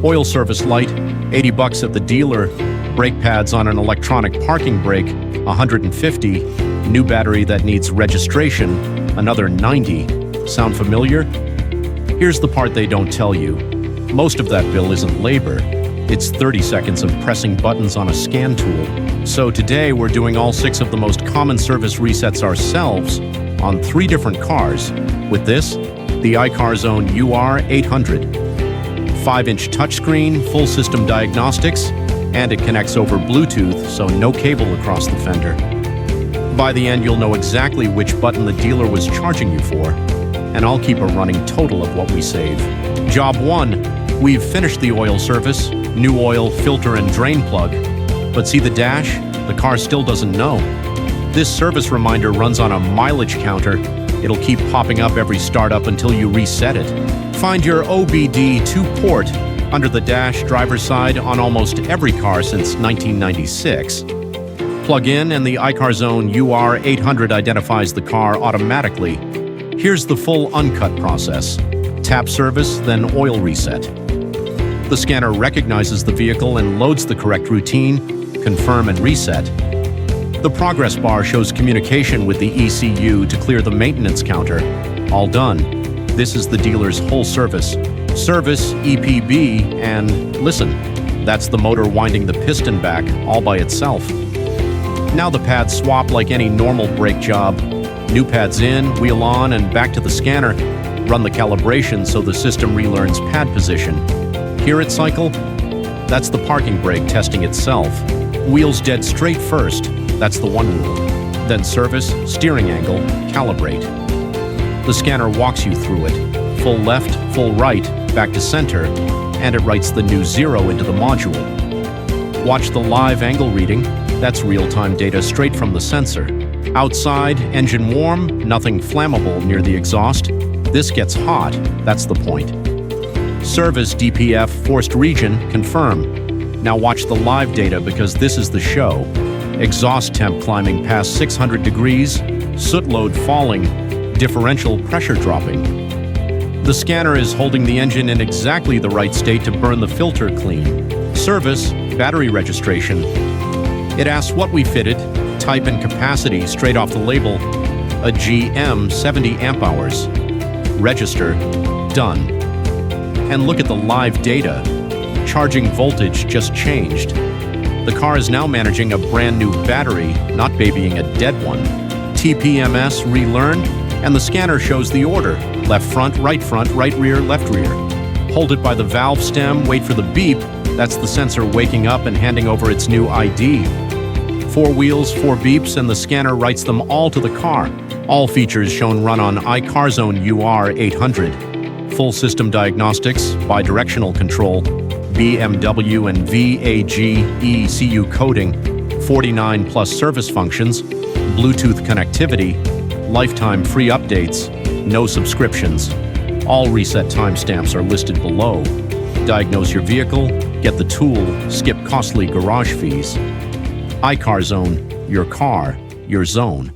Oil service light, 80 bucks at the dealer. Brake pads on an electronic parking brake, 150. New battery that needs registration, another 90. Sound familiar? Here's the part they don't tell you. Most of that bill isn't labor. It's 30 seconds of pressing buttons on a scan tool. So today we're doing all 6 of the most common service resets ourselves on 3 different cars. With this, the ICARZONE UR800. 5-inch touchscreen, full system diagnostics, and it connects over Bluetooth, so no cable across the fender. By the end, you'll know exactly which button the dealer was charging you for, and I'll keep a running total of what we save. Job 1, we've finished the oil service, new oil, filter, and drain plug. But see the dash? The car still doesn't know. This service reminder runs on a mileage counter. It'll keep popping up every startup until you reset it. Find your OBD 2-port under the dash driver's side on almost every car since 1996. Plug in and the ICARZONE UR800 identifies the car automatically. Here's the full uncut process. Tap service, then oil reset. The scanner recognizes the vehicle and loads the correct routine, confirm and reset. The progress bar shows communication with the ECU to clear the maintenance counter. All done. This is the dealer's whole service. Service, EPB, and listen, that's the motor winding the piston back all by itself. Now the pads swap like any normal brake job. New pads in, wheel on, and back to the scanner. Run the calibration so the system relearns pad position. Hear it cycle? That's the parking brake testing itself. Wheels dead straight first, that's the 1 rule. Then service, steering angle, calibrate. The scanner walks you through it. Full left, full right, back to center, and it writes the new 0 into the module. Watch the live angle reading, that's real-time data straight from the sensor. Outside, engine warm, nothing flammable near the exhaust. This gets hot, that's the point. Service DPF forced region, confirm. Now watch the live data because this is the show. Exhaust temp climbing past 600 degrees, soot load falling, differential pressure dropping. The scanner is holding the engine in exactly the right state to burn the filter clean. Service, battery registration. It asks what we fitted, type and capacity straight off the label, a GM 70 amp hours. Register, done. And look at the live data. Charging voltage just changed. The car is now managing a brand new battery, not babying a dead one. TPMS relearned, and the scanner shows the order. Left front, right rear, left rear. Hold it by the valve stem, wait for the beep. That's the sensor waking up and handing over its new ID. 4 wheels, 4 beeps, and the scanner writes them all to the car. All features shown run on ICARZONE UR800. Full system diagnostics, bidirectional control, BMW and VAG ECU coding, 49 plus service functions, Bluetooth connectivity, lifetime free updates, no subscriptions. All reset timestamps are listed below. Diagnose your vehicle, get the tool, skip costly garage fees. ICARZONE, your car, your zone.